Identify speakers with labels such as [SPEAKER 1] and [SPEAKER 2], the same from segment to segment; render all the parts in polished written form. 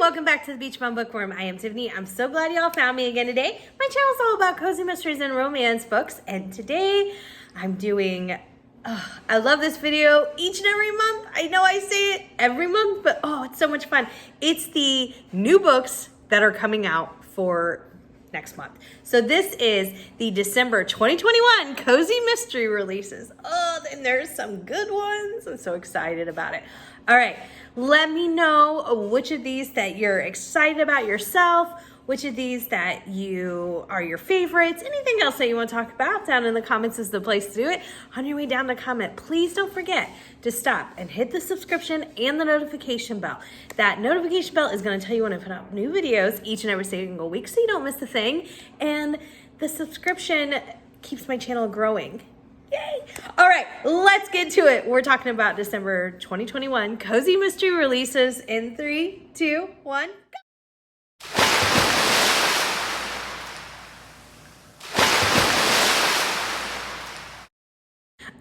[SPEAKER 1] welcome back to the Beach Bum Bookworm. I am Tiffany. I'm so glad y'all found me again today. My channel is all about cozy mysteries and romance books, and today I'm doing, I love this video each and every month. I know I say it every month, but it's so much fun. It's the new books that are coming out for next month. So this is the December 2021 Cozy Mystery releases. And there's some good ones. I'm so excited about it. All right, let me know which of these that you're excited about yourself, which of these that you are your favorites, anything else that you want to talk about down in the comments is the place to do it. On your way down to comment, please don't forget to stop and hit the subscription and the notification bell. That notification bell is going to tell you when I put out new videos each and every single week so you don't miss a thing. And the subscription keeps my channel growing. Yay! All right, let's get to it. We're talking about December 2021 Cozy Mystery releases in 3, 2, 1, go!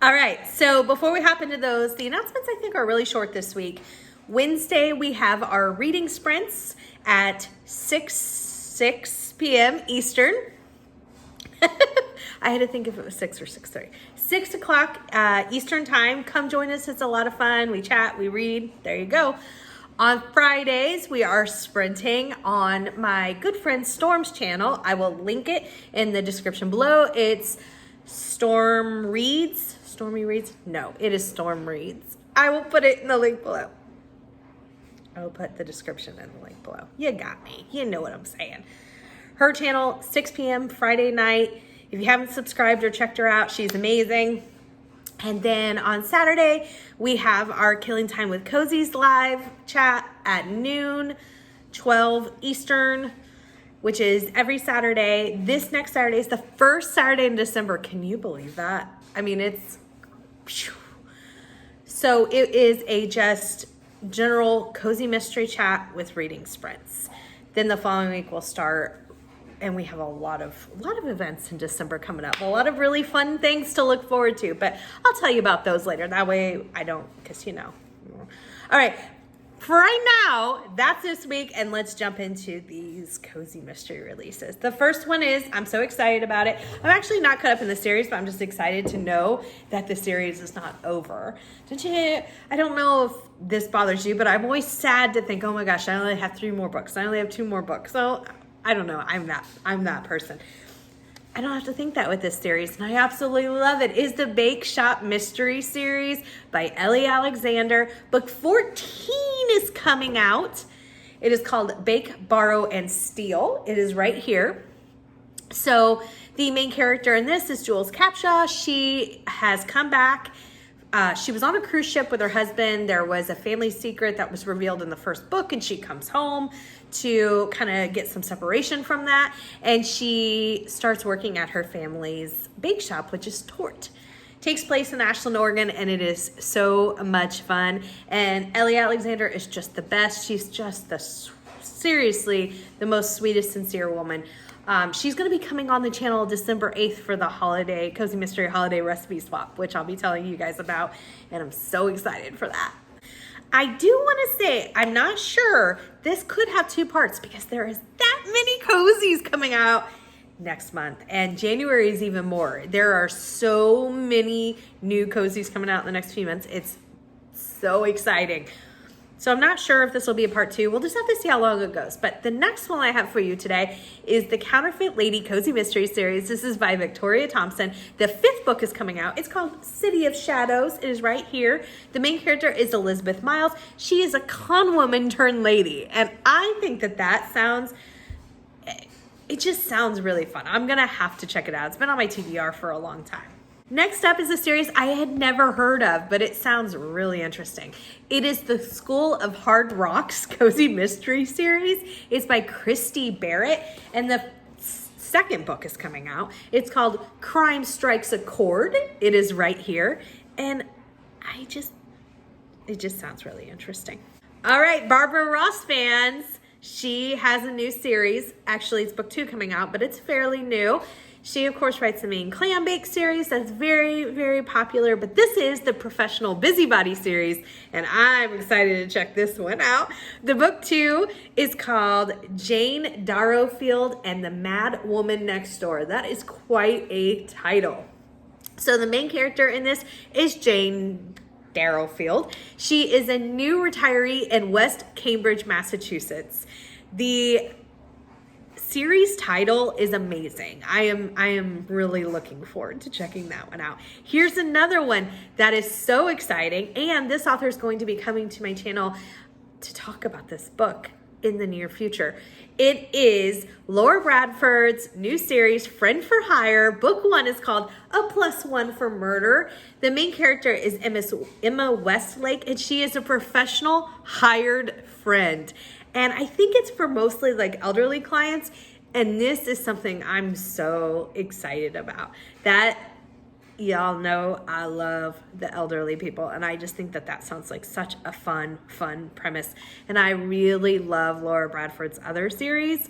[SPEAKER 1] All right, so before we hop into those, the announcements I think are really short this week. Wednesday, we have our reading sprints at 6 p.m. Eastern. I had to think if it was 6 or 6:30. 6 o'clock Eastern time. Come join us. It's a lot of fun. We chat, we read. There you go. On Fridays, we are sprinting on my good friend Storm's channel. I will link it in the description below. It's Storm Reads. Stormy Reads? No, it is Storm Reads. I will put it in the link below. I will put the description in the link below. You got me. You know what I'm saying. Her channel, 6 p.m. Friday night. If you haven't subscribed or checked her out, she's amazing. And then on Saturday, we have our Killing Time with Cozies live chat at noon, 12 Eastern, which is every Saturday. This next Saturday is the first Saturday in December. Can you believe that? I mean, it's... So it is a just general cozy mystery chat with reading sprints. Then the following week we'll start, and we have a lot of events in December coming up. A lot of really fun things to look forward to, but I'll tell you about those later. That way I don't, because you know. All right, for right now, that's this week, and let's jump into these cozy mystery releases. The first one is, I'm so excited about it. I'm actually not caught up in the series, but I'm just excited to know that the series is not over. I don't know if this bothers you, but I'm always sad to think, oh my gosh, I only have 3 more books. I only have 2 more books. So I don't know, I'm that person. I don't have to think that with this series, and I absolutely love it. It's the Bakeshop Mystery Series by Ellie Alexander. Book 14 is coming out. It is called Bake, Borrow, and Steal. It is right here. So the main character in this is Jules Capshaw. She has come back. She was on a cruise ship with her husband. There was a family secret that was revealed in the first book, and she comes home to kind of get some separation from that, and she starts working at her family's bake shop, which is Tort. Takes place in Ashland, Oregon, and it is so much fun. And Ellie Alexander is just the best. She's just seriously the most sweetest, sincere woman. She's going to be coming on the channel December 8th for the holiday, Cozy Mystery Holiday Recipe Swap, which I'll be telling you guys about, and I'm so excited for that. I do want to say, I'm not sure, this could have 2 parts because there is that many cozies coming out next month, and January is even more. There are so many new cozies coming out in the next few months. It's so exciting. So I'm not sure if this will be a part 2. We'll just have to see how long it goes. But the next one I have for you today is the Counterfeit Lady Cozy Mystery Series. This is by Victoria Thompson. The 5th book is coming out. It's called City of Shadows. It is right here. The main character is Elizabeth Miles. She is a con woman turned lady. And I think that sounds, it just sounds really fun. I'm going to have to check it out. It's been on my TBR for a long time. Next up is a series I had never heard of, but it sounds really interesting. It is the School of Hard Rock's Cozy Mystery Series. It's by Christy Barrett, and the 2nd book is coming out. It's called Crime Strikes a Chord. It is right here, and it just sounds really interesting. All right, Barbara Ross fans, she has a new series. Actually, it's book 2 coming out, but it's fairly new. She, of course, writes the Maid clam bake series that's very, very popular, but this is the professional Busybody series, and I'm excited to check this one out. The book 2 is called Jane Darrowfield and the Mad Woman Next Door. That is quite a title. So the main character in this is Jane Darrowfield. She is a new retiree in West Cambridge, Massachusetts. The series title is amazing. I am really looking forward to checking that one out. Here's another one that is so exciting, and this author is going to be coming to my channel to talk about this book in the near future. It is Laura Bradford's new series, Friend for Hire. Book 1 is called A Plus One for Murder. The main character is Emma Westlake, and she is a professional hired friend. And I think it's for mostly like elderly clients. And this is something I'm so excited about. That, y'all know I love the elderly people. And I just think that that sounds like such a fun premise. And I really love Laura Bradford's other series.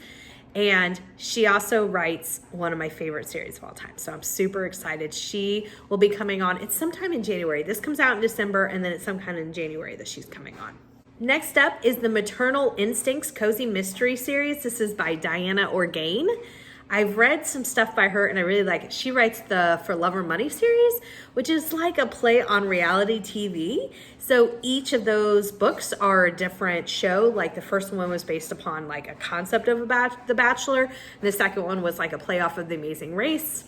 [SPEAKER 1] And she also writes one of my favorite series of all time. So I'm super excited. She will be coming on. It's sometime in January. This comes out in December, and then it's sometime in January that she's coming on. Next up is the Maternal Instincts Cozy Mystery Series. This is by Diana Orgain. I've read some stuff by her and I really like it. She writes the For Love or Money series, which is like a play on reality TV. So each of those books are a different show. Like the first one was based upon like a concept of The Bachelor. And the second one was like a play off of The Amazing Race.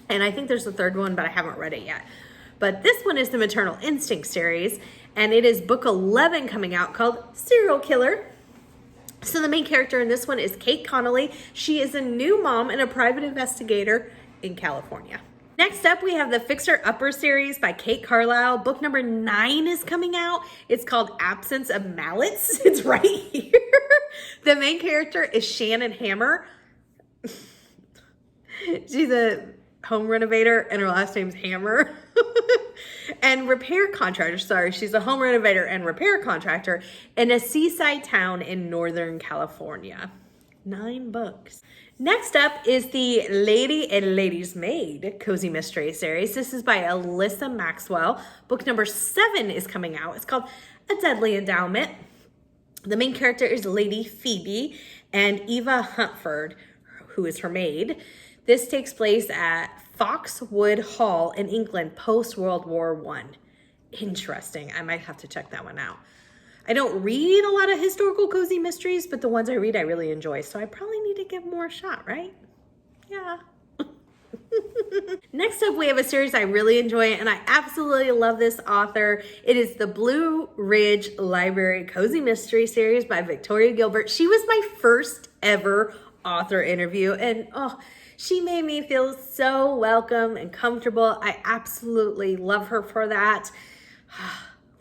[SPEAKER 1] And I think there's a third one, but I haven't read it yet. But this one is the Maternal Instinct series, and it is book 11 coming out called Serial Killer. So the main character in this one is Kate Connolly. She is a new mom and a private investigator in California. Next up, we have the Fixer Upper series by Kate Carlisle. Book number 9 is coming out. It's called Absence of Mallets. It's right here. The main character is Shannon Hammer. She's a home renovator and her last name's Hammer. And repair contractor, sorry, she's a home renovator and repair contractor in a seaside town in Northern California. 9 books. Next up is the Lady and Lady's Maid Cozy Mystery series. This is by Alyssa Maxwell. Book number 7 is coming out. It's called A Deadly Endowment. The main character is Lady Phoebe and Eva Huntford, who is her maid. This takes place at Foxwood Hall in England post-World War I. Interesting. I might have to check that one out. I don't read a lot of historical cozy mysteries, but the ones I read I really enjoy. So I probably need to give more a shot, right? Yeah. Next up, we have a series I really enjoy, and I absolutely love this author. It is the Blue Ridge Library Cozy Mystery series by Victoria Gilbert. She was my first ever author interview, and she made me feel so welcome and comfortable. I absolutely love her for that.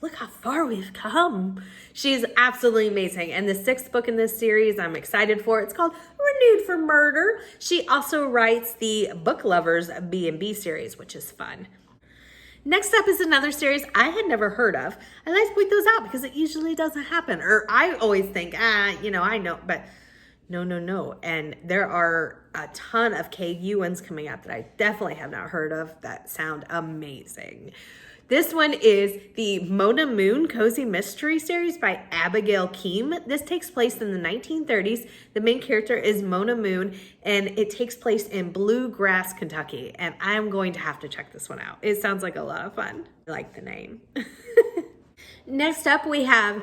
[SPEAKER 1] Look how far we've come. She's absolutely amazing. And the 6th book in this series I'm excited for. It's called Renewed for Murder. She also writes the Book Lovers B&B series, which is fun. Next up is another series I had never heard of. I like to point those out because it usually doesn't happen. Or I always think, I know, but no. And there are a ton of KU ones coming out that I definitely have not heard of that sound amazing. This one is the Mona Moon Cozy Mystery series by Abigail Keem. This takes place in the 1930s. The main character is Mona Moon, and it takes place in Bluegrass, Kentucky. And I'm going to have to check this one out. It sounds like a lot of fun. I like the name. Next up, we have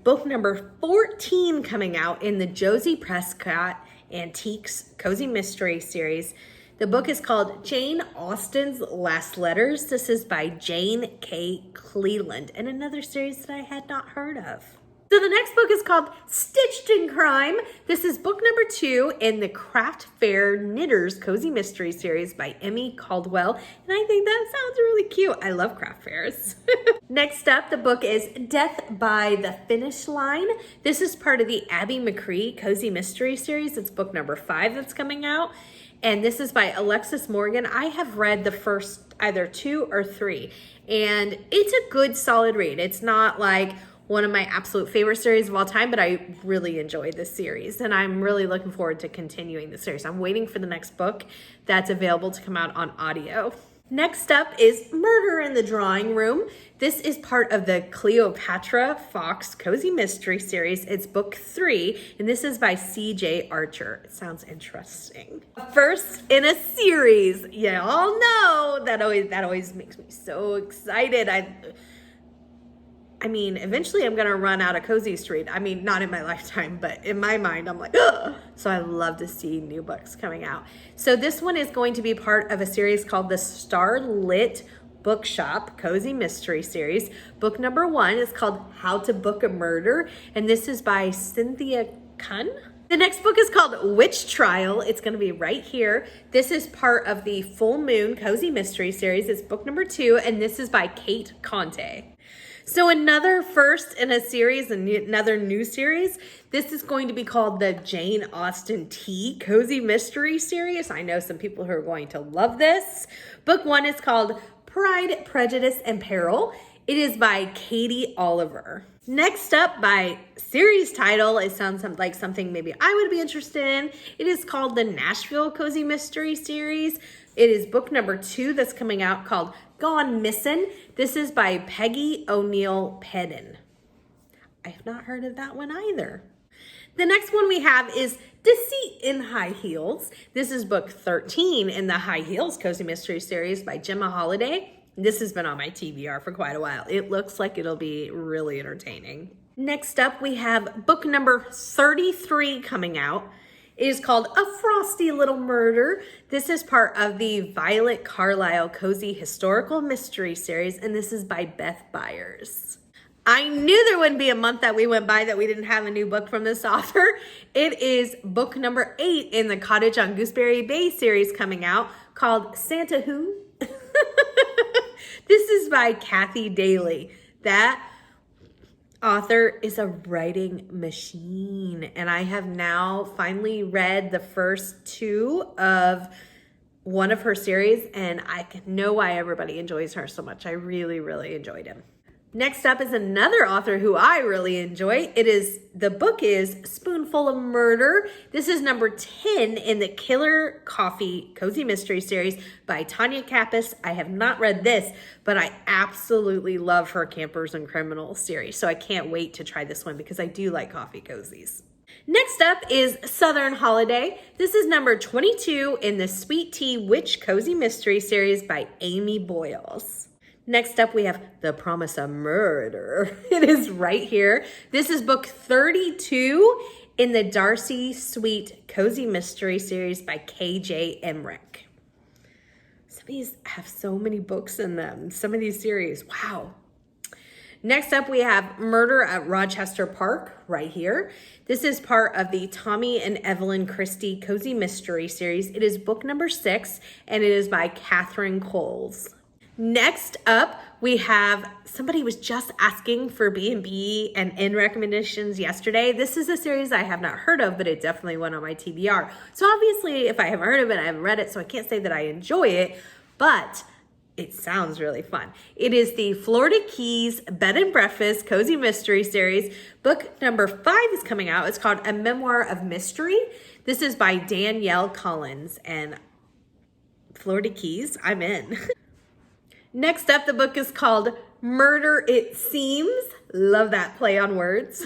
[SPEAKER 1] book number 14 coming out in the Josie Prescott Antiques Cozy Mystery series. The book is called Jane Austen's Last Letters. This is by Jane K. Cleland, and another series that I had not heard of. So the next book is called Stitched in Crime. This is book number 2 in the Craft Fair Knitters Cozy Mystery series by Emmy Caldwell, and I think that sounds really cute. I love craft fairs. Next up, the book is Death by the Finish Line. This is part of the Abby McCree Cozy Mystery series. It's book number 5 that's coming out. And this is by Alexis Morgan. I have read the first either 2 or 3, and it's a good solid read. It's not like one of my absolute favorite series of all time, but I really enjoyed this series, and I'm really looking forward to continuing the series. I'm waiting for the next book that's available to come out on audio. Next up is Murder in the Drawing Room. This is part of the Cleopatra Fox Cozy Mystery series. It's book 3, and this is by C.J. Archer. It sounds interesting. First in a series. You all know that always makes me so excited. I mean, eventually I'm gonna run out of cozies to read. I mean, not in my lifetime, but in my mind, I'm like, ugh. So I love to see new books coming out. So this one is going to be part of a series called the Starlit Bookshop Cozy Mystery Series. Book number 1 is called How to Book a Murder, and this is by Cynthia Kunn. The next book is called Witch Trial. It's going to be right here. This is part of the Full Moon Cozy Mystery Series. It's book number 2, and this is by Kate Conte. So another first in a series, another new series. This is going to be called the Jane Austen T Cozy Mystery Series. I know some people who are going to love this. Book 1 is called Pride, Prejudice, and Apparel. It is by Katie Oliver. Next up, by series title, it sounds like something maybe I would be interested in. It is called the Nashville Cozy Mystery Series. It is book number 2 that's coming out called Gone Missin'. This is by Peggy O'Neill Pedden. I have not heard of that one either. The next one we have is Deceit in High Heels. This is book 13 in the High Heels Cozy Mystery Series by Gemma Holiday. This has been on my TBR for quite a while. It looks like it'll be really entertaining. Next up, we have book number 33 coming out. It is called A Frosty Little Murder. This is part of the Violet Carlyle Cozy Historical Mystery Series, and this is by Beth Byers. I knew there wouldn't be a month that we went by that we didn't have a new book from this author. It is book number 8 in the Cottage on Gooseberry Bay series coming out called Santa Who? This is by Kathy Daly. That author is a writing machine, and I have now finally read the first 2 of one of her series, and I know why everybody enjoys her so much. I really, really enjoyed him. Next up is another author who I really enjoy. The book is Spoonful of Murder. This is number 10 in the Killer Coffee Cozy Mystery Series by Tanya Kappas. I have not read this, but I absolutely love her Campers and Criminals series. So I can't wait to try this one because I do like coffee cozies. Next up is Southern Holiday. This is number 22 in the Sweet Tea Witch Cozy Mystery Series by Amy Boyles. Next up, we have The Promise of Murder. It is right here. This is book 32 in the Darcy Sweet Cozy Mystery Series by K.J. Emmerich. Some of these have so many books in them. Some of these series, wow. Next up, we have Murder at Rochester Park right here. This is part of the Tommy and Evelyn Christie Cozy Mystery Series. It is book number 6, and it is by Catherine Coles. Next up, we have somebody was just asking for B&B and Inn recommendations yesterday. This is a series I have not heard of, but it definitely went on my TBR. So obviously, if I haven't heard of it, I haven't read it, so I can't say that I enjoy it, but it sounds really fun. It is the Florida Keys Bed and Breakfast Cozy Mystery Series. Book number 5 is coming out. It's called A Memoir of Mystery. This is by Danielle Collins, and Florida Keys, I'm in. Next up, the book is called Murder It Seems. Love that play on words.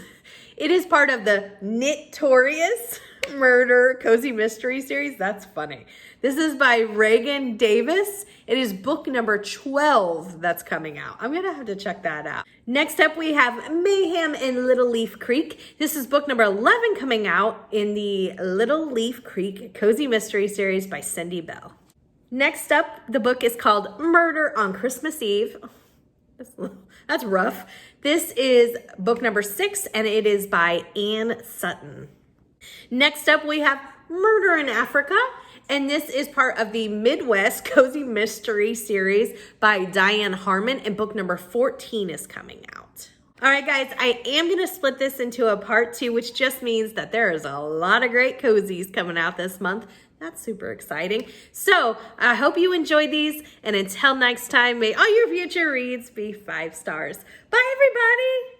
[SPEAKER 1] It is part of the Notorious Murder Cozy Mystery Series. That's funny. This is by Reagan Davis. It is book number 12 that's coming out. I'm going to have to check that out. Next up, we have Mayhem in Little Leaf Creek. This is book number 11 coming out in the Little Leaf Creek Cozy Mystery Series by Cindy Bell. Next up, the book is called Murder on Christmas Eve. That's rough. This is book number 6, and it is by Anne Sutton. Next up, we have Murder in Africa, and this is part of the Midwest Cozy Mystery Series by Diane Harmon, and book number 14 is coming out. All right, guys, I am going to split this into a part 2, which just means that there is a lot of great cozies coming out this month. That's super exciting. So I hope you enjoyed these. And until next time, may all your future reads be 5 stars. Bye, everybody.